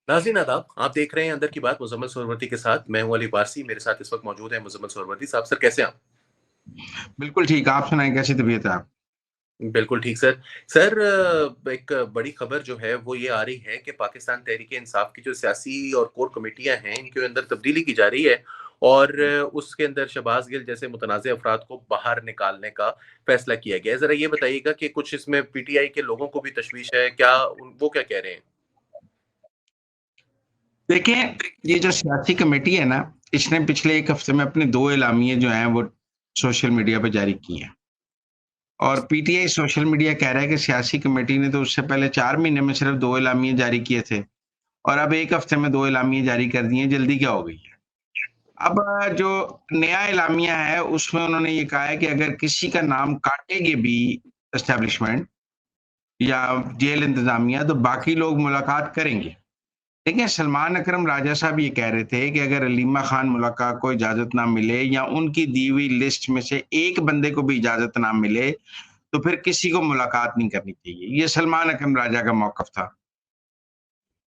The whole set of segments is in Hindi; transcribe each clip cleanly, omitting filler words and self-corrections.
नाज़रीन आदाब, आप देख रहे हैं अंदर की बात मुज़म्मिल सोहरवर्दी के साथ। मैं हूँ अली पारसी, मेरे साथ इस वक़्त मौजूद हैं मुज़म्मिल सोहरवर्दी साहब। सर कैसे हैं आप? बिल्कुल ठीक, आप सुनाएँ कैसी तबीयत है आप? बिल्कुल ठीक सर। सर एक बड़ी खबर जो है वो ये आ रही है कि पाकिस्तान तहरीक-ए-इंसाफ की जो सियासी और कोर कमेटियाँ हैं, इनके अंदर तब्दीली की जा रही है और उसके अंदर शहबाज़ गिल जैसे मुतनाज़िर अफ़राद को बाहर निकालने का फ़ैसला किया गया है। ज़रा ये बताइएगा कि कुछ इसमें पीटीआई के लोगों को भी तशवीश है, क्या वो क्या कह रहे हैं? देखिए, ये जो सियासी कमेटी है ना, इसने पिछले 1 हफ्ते में अपने 2 एलामिये जो हैं वो सोशल मीडिया पे जारी किए हैं। और पीटीआई सोशल मीडिया कह रहा है कि सियासी कमेटी ने तो उससे पहले 4 महीने में सिर्फ 2 एलामिये जारी किए थे और अब 1 हफ्ते में 2 एलामिये जारी कर दिए, जल्दी क्या हो गई है? अब जो नया एलामिया है उसमें उन्होंने ये कहा है कि अगर किसी का नाम काटेगी भी एस्टेब्लिशमेंट या जेल इंतज़ामिया तो बाकी लोग मुलाकात करेंगे। देखिए, सलमान अकरम राजा साहब ये कह रहे थे कि अगर अलीमा खान मुल्ला को इजाज़त ना मिले या उनकी दी हुई लिस्ट में से एक बंदे को भी इजाज़त ना मिले, तो फिर किसी को मुलाकात नहीं करनी चाहिए। ये सलमान अकरम राजा का मौक़िफ़ था।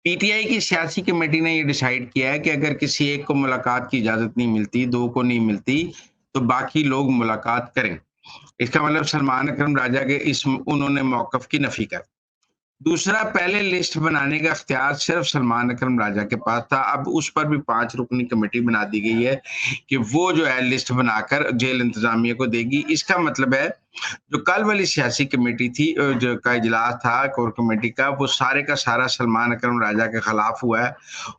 पीटीआई की सियासी कमेटी ने ये डिसाइड किया है कि अगर किसी एक को मुलाकात की इजाज़त नहीं मिलती, 2 को नहीं मिलती, तो बाकी लोग मुलाकात करें। इसका मतलब सलमान अकरम राजा के इस उन्होंने मौक़िफ़ की नफ़ी कर दूसरा, पहले लिस्ट बनाने का इख्तियार सिर्फ सलमान अकरम राजा के पास था। अब उस पर भी 5 रुकनी कमेटी बना दी गई है कि वो जो है लिस्ट बनाकर जेल इंतज़ामिया को देगी। इसका मतलब है, जो कल वाली सियासी कमेटी थी जो का इजलास था कोर कमेटी का, वो सारे का सारा सलमान अकरम राजा के खिलाफ हुआ है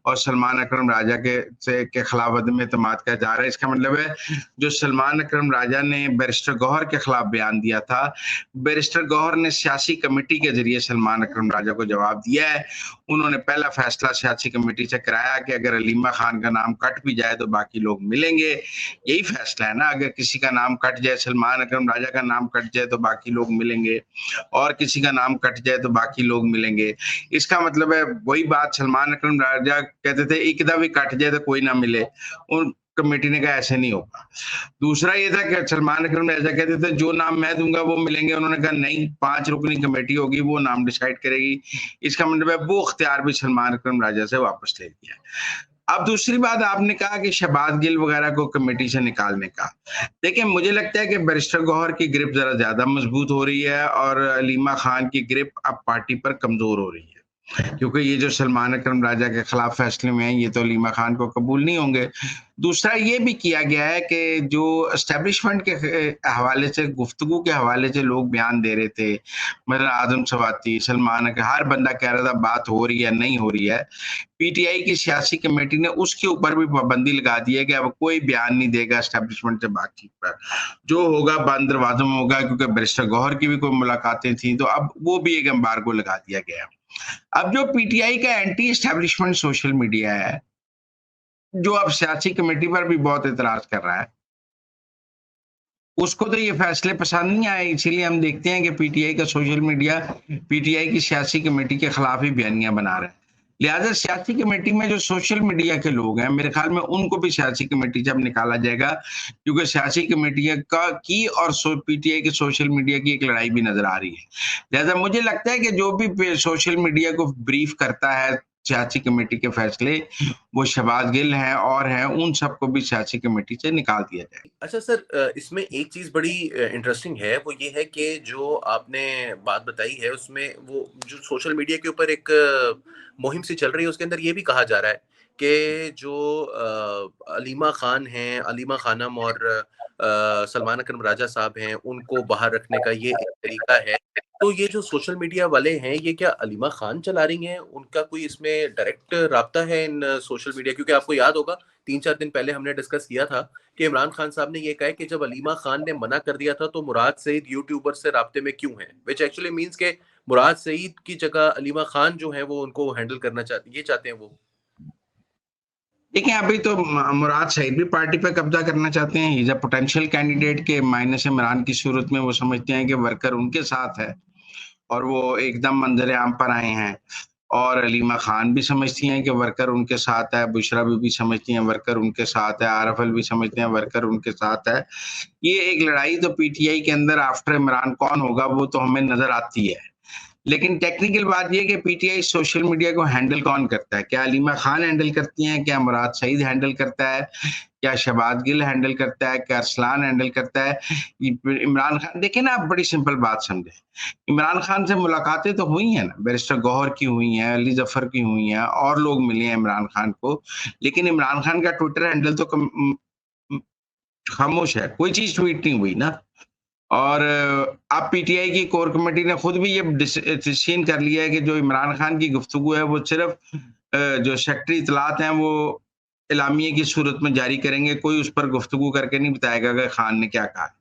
और सलमान अकरम राजा के खिलाफ अदम एतमाद का इज़हार है। इसका मतलब है, जो सलमान अकरम राजा ने बैरिस्टर गौहर के खिलाफ बयान दिया था, बैरिस्टर गौहर ने सियासी कमेटी के ज़रिए सलमान अकरम राजा को जवाब दिया है। उन्होंने पहला फैसला सियासी कमेटी से कराया कि अगर अलीमा खान का नाम कट भी जाए तो बाकी लोग मिलेंगे। यही फैसला है ना, अगर किसी का नाम कट जाए, सलमान अकरम राजा का नाम कट जाए तो बाकी लोग मिलेंगे और किसी का नाम कट जाए तो बाकी लोग मिलेंगे। इसका मतलब है, वही बात सलमान अकरम राजा कहते थे, एकदा भी कट जाए तो कोई ना मिले। उन कमेटी ने कहा ऐसे नहीं होगा। दूसरा ये था कि सलमान अकरम राजा कहते थे जो नाम मैं दूंगा वो मिलेंगे। उन्होंने कहा नहीं, 5 रुकनी कमेटी होगी, वो नाम डिसाइड करेगी। इसका मतलब है वो इख्तियार भी सलमान अकरम राजा से वापस ले लिया। अब दूसरी बात, आपने कहा कि शहबाज गिल वगैरह को कमेटी से निकालने का। देखिए, मुझे लगता है कि बैरिस्टर गौहर की ग्रिप ज़रा ज़्यादा मजबूत हो रही है और अलीमा खान की ग्रिप अब पार्टी पर कमज़ोर हो रही है। क्योंकि ये जो सलमान अकरम राजा के खिलाफ फैसले में हैं, ये तो अलीमा खान को कबूल नहीं होंगे। दूसरा ये भी किया गया है कि जो एस्टेब्लिशमेंट के हवाले से, गुफ्तगू के हवाले से लोग बयान दे रहे थे, मतलब आज़म सवाती, सलमान का हर बंदा कह रहा था बात हो रही है, नहीं हो रही है। पीटीआई की सियासी कमेटी ने उसके ऊपर भी पाबंदी लगा दी है कि अब कोई बयान नहीं देगा एस्टेब्लिशमेंट से बातचीत पर। जो होगा बंद दरवाज़ों में होगा, क्योंकि बैरिस्टर गौहर की भी कोई मुलाकातें थी, तो अब वो भी एक एम्बार्गो लगा दिया गया है। अब जो पीटीआई का एंटी एस्टेब्लिशमेंट सोशल मीडिया है, जो अब सियासी कमेटी पर भी बहुत एतराज कर रहा है, उसको तो ये फैसले पसंद नहीं आए। इसीलिए हम देखते हैं कि पीटीआई का सोशल मीडिया पीटीआई की सियासी कमेटी के खिलाफ ही बयानियां बना रहा है। लिहाजा सियासी कमेटी में जो सोशल मीडिया के लोग हैं, मेरे ख्याल में उनको भी सियासी कमेटी से अब निकाला जाएगा, क्योंकि सियासी कमेटी का की और पीटीआई के सोशल मीडिया की एक लड़ाई भी नजर आ रही है। लिहाजा मुझे लगता है कि जो भी सोशल मीडिया को ब्रीफ करता है सियासी कमेटी के फैसले, वो शहबाज गिल हैं और हैं, उन सबको भी सियासी कमेटी से निकाल दिया जाए। अच्छा सर, इसमें एक चीज़ बड़ी इंटरेस्टिंग है, वो ये है कि जो आपने बात बताई है उसमें वो जो सोशल मीडिया के ऊपर एक मुहिम सी चल रही है, उसके अंदर ये भी कहा जा रहा है कि जो अलीमा खान हैं, अलीमा खानम और सलमान अकरम राजा साहब हैं, उनको बाहर रखने का ये एक तरीका है। तो ये जो सोशल मीडिया वाले हैं, ये क्या अलीमा खान चला रही हैं? उनका कोई इसमें डायरेक्ट राब्ता है इन सोशल मीडिया, क्योंकि आपको याद होगा 3-4 दिन पहले हमने डिस्कस किया था कि इमरान खान साहब ने ये कहा है कि जब अलीमा खान ने मना कर दिया था तो मुराद सईद यूट्यूबर से राब्ते में क्यों हैं? व्हिच एक्चुअली मीन्स के मुराद सईद की जगह अलीमा खान जो है वो उनको हैंडल करना चाहते हैं वो। देखिए, अभी तो मुराद सईद भी पार्टी पे कब्जा करना चाहते हैं। He is a potential candidate के मायने से इमरान की सूरत में वो समझते हैं कि वर्कर उनके साथ है और वो एकदम मंजर आम पर आए हैं। और अलीमा खान भी समझती हैं कि वर्कर उनके साथ है, बुशरा बीबी समझती हैं वर्कर उनके साथ है, आरफल भी समझते हैं वर्कर उनके साथ है। ये एक लड़ाई तो पीटीआई के अंदर आफ्टर इमरान कौन होगा वो तो हमें नजर आती है। लेकिन टेक्निकल बात ये है कि पीटीआई सोशल मीडिया को हैंडल कौन करता है? क्या अलीमा खान हैंडल करती हैं? क्या मुराद सईद हैंडल करता है? क्या शहबाज गिल हैंडल करता है? क्या अरसलान हैंडल करता है? इमरान खान, देखिए ना, आप बड़ी सिंपल बात समझे। इमरान खान से मुलाकातें तो हुई हैं ना, बैरिस्टर गौहर की हुई हैं, अली जफर की हुई हैं, और लोग मिले हैं इमरान खान को, लेकिन इमरान खान का ट्विटर हैंडल तो खामोश है, कोई चीज ट्वीट नहीं हुई ना। और अब पीटीआई की कोर कमेटी ने खुद भी ये डिसीजन कर लिया है कि जो इमरान खान की गुफ्तगू है वो सिर्फ जो सेक्रेटरी इतलात हैं वो एलामिये की सूरत में जारी करेंगे, कोई उस पर गुफ्तगू करके नहीं बताएगा कि खान ने क्या कहा।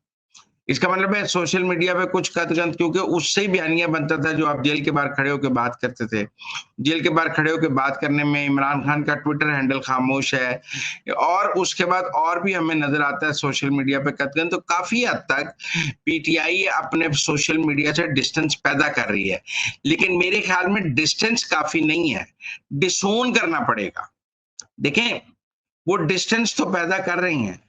इसका मतलब है सोशल मीडिया पे कुछ कदगंत, क्योंकि उससे ही बयानिया बनता था जो आप जेल के बाहर खड़े होकर बात करते थे। जेल के बाहर खड़े होकर बात करने में इमरान खान का ट्विटर हैंडल खामोश है, और उसके बाद और भी हमें नजर आता है सोशल मीडिया पे कदगंत। तो काफी हद तक पीटीआई अपने सोशल मीडिया से डिस्टेंस पैदा कर रही है, लेकिन मेरे ख्याल में डिस्टेंस काफी नहीं है, डिसोन करना पड़ेगा। देखें, वो डिस्टेंस तो पैदा कर रही हैं,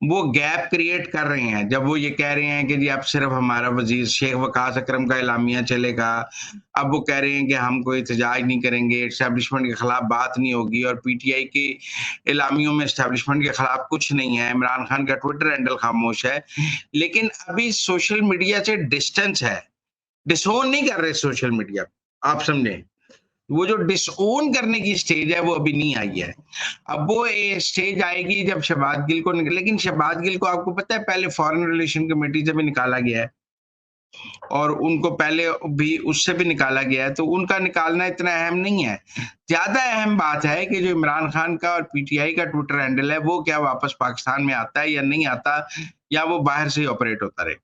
वो गैप क्रिएट कर रहे हैं। जब वो ये कह रहे हैं कि जी अब सिर्फ हमारा वजीर शेख वकास अकरम का एलामिया चलेगा, अब वो कह रहे हैं कि हम कोई एहतजाज नहीं करेंगे, एस्टेब्लिशमेंट के खिलाफ बात नहीं होगी, और पीटीआई के एलामियों में एस्टेब्लिशमेंट के खिलाफ कुछ नहीं है, इमरान खान का ट्विटर हैंडल खामोश है, लेकिन अभी सोशल मीडिया से डिस्टेंस है, डिसोन नहीं कर रहे सोशल मीडिया, आप समझे। वो जो डिसओन करने की स्टेज है वो अभी नहीं आई है। अब वो स्टेज आएगी जब शहबाज गिल को लेकिन शहबाज गिल को आपको पता है पहले फॉरेन रिलेशन कमेटी से भी निकाला गया है, और उनको पहले भी उससे भी निकाला गया है, तो उनका निकालना इतना अहम नहीं है। ज्यादा अहम बात है कि जो इमरान खान का और पीटीआई का ट्विटर हैंडल है वो क्या वापस पाकिस्तान में आता है या नहीं आता, या वो बाहर से ही ऑपरेट होता रहे।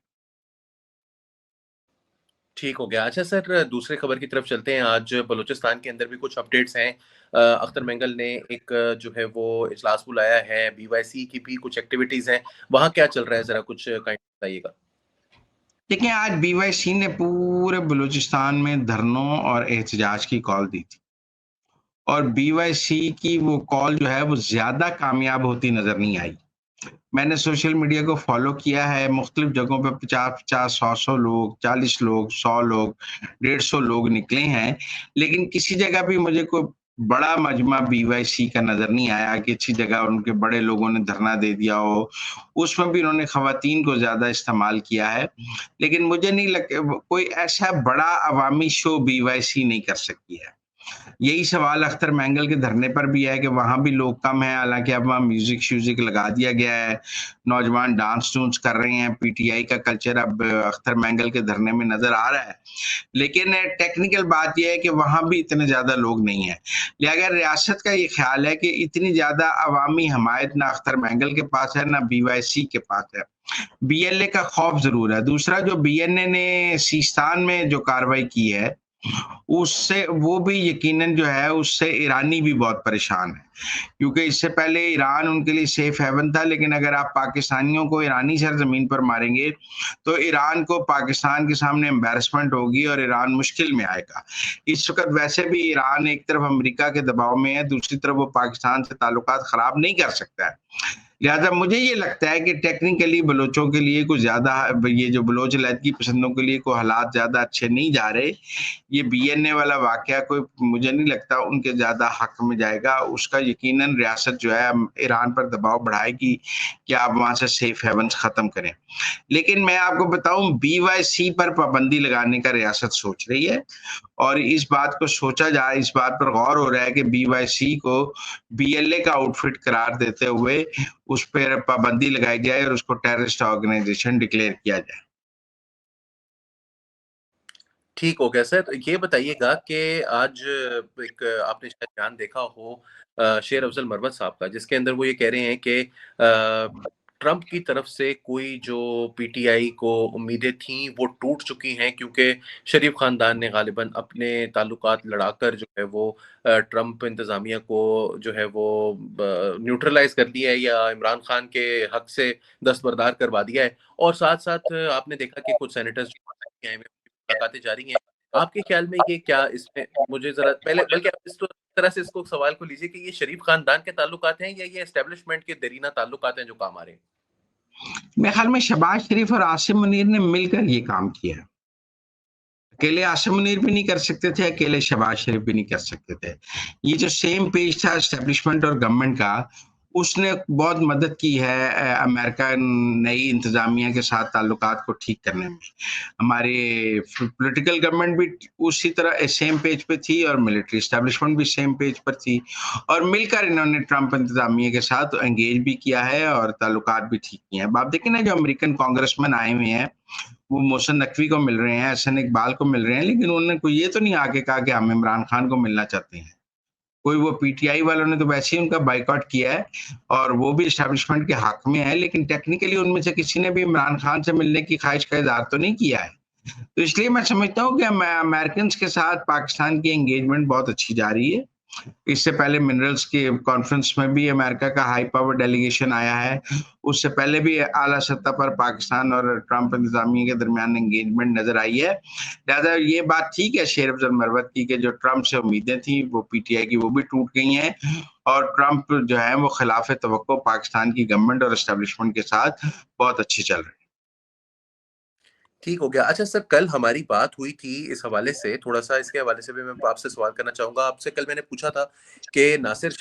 ठीक हो गया। अच्छा सर, दूसरे खबर की तरफ चलते हैं। आज बलूचिस्तान के अंदर भी कुछ अपडेट्स हैं। अख्तर मेंगल ने एक जो है वो इजलास बुलाया है, बीवाईसी की भी कुछ एक्टिविटीज हैं, वहाँ क्या चल रहा है, जरा कुछ काइंड बताइएगा। देखिए, आज बीवाईसी ने पूरे बलूचिस्तान में धरनों और एहतजाज की कॉल दी थी, और बीवाईसी की वो कॉल जो है वो ज्यादा कामयाब होती नजर नहीं आई। मैंने सोशल मीडिया को फॉलो किया है, मुख्तलिफ जगहों पे 50-50, 100-100 लोग, 40 लोग, 100 लोग, 150 लोग निकले हैं, लेकिन किसी जगह भी मुझे कोई बड़ा मजमा बीवाईसी का नजर नहीं आया कि किसी जगह उनके बड़े लोगों ने धरना दे दिया हो। उसमें भी उन्होंने खवातीन को ज्यादा इस्तेमाल किया है, लेकिन मुझे नहीं लगता कोई ऐसा बड़ा अवामी शो बीवाईसी नहीं कर सकती है। यही सवाल अख्तर मेंगल के धरने पर भी है कि वहां भी लोग कम हैं, हालांकि अब वहां म्यूजिक श्यूजिक लगा दिया गया है, नौजवान डांस टूंस कर रहे हैं, पीटीआई का कल्चर अब अख्तर मेंगल के धरने में नजर आ रहा है, लेकिन टेक्निकल बात यह है कि वहां भी इतने ज्यादा लोग नहीं है। लिहाजा रियासत का ये ख्याल है कि इतनी ज्यादा अवामी हमायत ना अख्तर मेंगल के पास है ना बीवाईसी के पास है। बीएलए का खौफ जरूर है। दूसरा, जो बीएनए ने सीस्तान में जो कार्रवाई की है उससे वो भी यकीनन जो है उससे ईरानी भी बहुत परेशान है, क्योंकि इससे पहले ईरान उनके लिए सेफ हेवन था, लेकिन अगर आप पाकिस्तानियों को ईरानी सरजमीन पर मारेंगे तो ईरान को पाकिस्तान के सामने एम्बैरसमेंट होगी और ईरान मुश्किल में आएगा। इस वक्त वैसे भी ईरान एक तरफ अमेरिका के दबाव में है, दूसरी तरफ वो पाकिस्तान से ताल्लुकात खराब नहीं कर सकता है। लिहाजा मुझे ये लगता है कि टेक्निकली बलोचों के लिए कुछ ज्यादा, ये जो बलोच लहदगी पसंदों के लिए कोई हालात ज्यादा अच्छे नहीं जा रहे। ये बीएनए वाला वाकया कोई मुझे नहीं लगता उनके ज्यादा हक में जाएगा। उसका यकीनन रियासत जो है ईरान पर दबाव बढ़ाएगी कि आप वहां से सेफ हेवंस खत्म करें। लेकिन मैं आपको बताऊं, बीवाईसी पर पाबंदी लगाने का रियासत सोच रही है, और इस बात को सोचा जा रहा है, इस बात पर गौर हो रहा है कि बीवाईसी को बीएलए का आउटफिट करार देते हुए उस पर पाबंदी लगाई जाए और उसको टेररिस्ट ऑर्गेनाइजेशन डिक्लेयर किया जाए। ठीक हो गया सर। ये बताइएगा कि आज एक आपने शायद बयान देखा हो शेर अफजल मरवत साहब का, जिसके अंदर वो ये कह रहे हैं कि ट्रंप की तरफ से कोई जो पीटीआई को उम्मीदें थीं वो टूट चुकी हैं, क्योंकि शरीफ खानदान ने गालिबन अपने ताल्लुकात लड़ाकर जो है वो ट्रंप इंतज़ामिया को जो है वो न्यूट्रलाइज कर दिया है या इमरान खान के हक से दस्तबरदार करवा दिया है। और साथ साथ आपने देखा कि कुछ सेनेटर्स जो आए हुए हैं, मुलाकातें जारी हैं। आपके ख्याल में ये क्या, इसमें मुझे ज़रा पहले, बल्कि आप इस तरह से इसको सवाल को लीजिए कि ये शरीफ खानदान के ताल्लुकात हैं या ये एस्टेब्लिशमेंट के दरीना ताल्लुकात हैं जो काम आ रहे हैं? मेरे ख्याल में शहबाज शरीफ और आसिम मुनीर ने मिलकर ये काम किया है। अकेले आसिम मुनीर भी नहीं कर सकते थे, अकेले शहबाज शरीफ भी नहीं कर सकते थे। ये जो सेम पेज था एस्टेब्लिशमेंट और गवर्नमेंट का, उसने बहुत मदद की है अमेरिका नई इंतजामिया के साथ ताल्लुकात को ठीक करने में। हमारे पॉलिटिकल गवर्नमेंट भी उसी तरह सेम पेज पे थी और मिलिट्री एस्टेब्लिशमेंट भी सेम पेज पर थी, और मिलकर इन्होंने ट्रंप इंतजामिया के साथ एंगेज भी किया है और ताल्लुकात भी ठीक किए हैं। आप देखें ना, जो अमेरिकन कांग्रेसमैन आए हुए हैं, वो मोहसिन नकवी को मिल रहे हैं, एहसन इकबाल को मिल रहे हैं, लेकिन उन्होंने कोई ये तो नहीं आके कहा कि हम इमरान खान को मिलना चाहते हैं। कोई वो पीटीआई वालों ने तो वैसे ही उनका बाइकआउट किया है और वो भी एस्टेब्लिशमेंट के हक में है, लेकिन टेक्निकली उनमें से किसी ने भी इमरान खान से मिलने की ख्वाहिश का इजहार तो नहीं किया है। तो इसलिए मैं समझता हूँ कि अमेरिकन के साथ पाकिस्तान की एंगेजमेंट बहुत अच्छी जा रही है। इससे पहले मिनरल्स के कॉन्फ्रेंस में भी अमेरिका का हाई पावर डेलीगेशन आया है। उससे पहले भी आला सतह पर पाकिस्तान और ट्रंप इंतजामिया के दरमियान एंगेजमेंट नजर आई है। लिहाजा ये बात ठीक है शेर अफजल मरवत की कि जो ट्रंप से उम्मीदें थी वो पीटीआई की वो भी टूट गई हैं, और ट्रंप जो है वो खिलाफ तवक्को पाकिस्तान की गवर्नमेंट और एस्टेब्लिशमेंट के साथ बहुत अच्छी चल रही है। ठीक हो गया। अच्छा सर, कल हमारी बात हुई थी इस हवाले से, थोड़ा-सा इसके हवाले से भी मैं आपसे सवाल करना चाहूँगा। आपसे कल मैंने पूछा था कि नासिर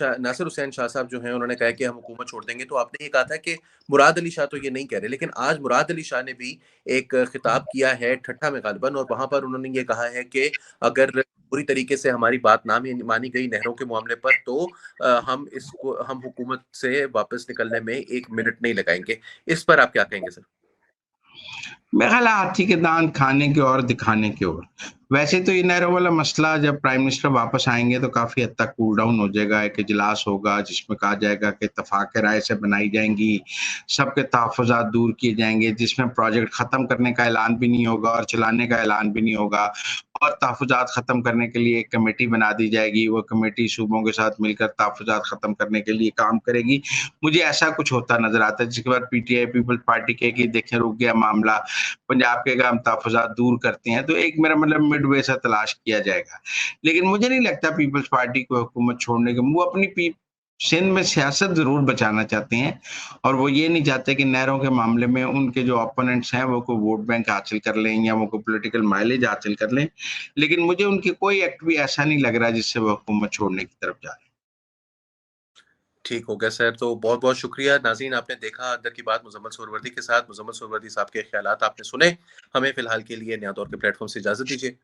हुसैन शाह साहब जो हैं, उन्होंने कहा कि हम हुकूमत छोड़ देंगे, तो आपने ये कहा था कि मुराद अली शाह तो ये नहीं कह रहे। लेकिन आज मुराद अली शाह ने भी एक खिताब किया है ठट्ठा में ग़ालिबन, और वहाँ पर उन्होंने ये कहा है कि अगर पूरी तरीके से हमारी बात ना भी मानी गई नहरों के मामले पर, तो हम हुकूमत से वापस निकलने में 1 मिनट नहीं लगाएँगे। इस पर आप क्या कहेंगे सर? मेरा ख्याल है हाथी के दांत खाने की ओर दिखाने की ओर। वैसे तो ये नहरों वाला मसला जब प्राइम मिनिस्टर वापस आएंगे तो काफी हद तक कूल डाउन हो जाएगा। एक इजलास होगा जिसमें कहा जाएगा कि इत्तफाक राय से बनाई जाएंगी, सबके तहफुजात दूर किए जाएंगे, जिसमें प्रोजेक्ट खत्म करने का ऐलान भी नहीं होगा और चलाने का ऐलान भी नहीं होगा, और तहफुजात खत्म करने के लिए एक कमेटी बना दी जाएगी। वो कमेटी सूबों के साथ मिलकर तहफुजात खत्म करने के लिए काम करेगी। मुझे ऐसा कुछ होता नजर आता है, जिसके बाद पीटीआई पीपल्स पार्टी कहेगी देखें रुक गया मामला, पंजाब के काम तहफ़्फ़ुज़ात दूर करते हैं, तो एक मेरा मतलब मिडवे सा तलाश किया जाएगा। लेकिन मुझे नहीं लगता पीपल्स पार्टी को हुकूमत छोड़ने के, वो अपनी पी सिंध में सियासत ज़रूर बचाना चाहते हैं, और वो ये नहीं चाहते कि नहरों के मामले में उनके जो ओपोनेंट्स हैं वो कोई वोट बैंक हासिल कर लें या वो कोई पॉलिटिकल माइलेज हासिल कर लें। लेकिन मुझे उनकी कोई एक्ट भी ऐसा नहीं लग रहा जिससे वो हुकूमत छोड़ने की तरफ जा रहे हैं। ठीक हो गया सर, तो बहुत-बहुत शुक्रिया। नाज़रीन, आपने देखा अंदर की बात मुज़म्मल सोहरवर्दी के साथ। मुज़म्मल सोहरवर्दी साहब के ख़्यालात आपने सुने। हमें फ़िलहाल के लिए नया दौर के प्लेटफ़ॉर्म से इजाज़त दीजिए।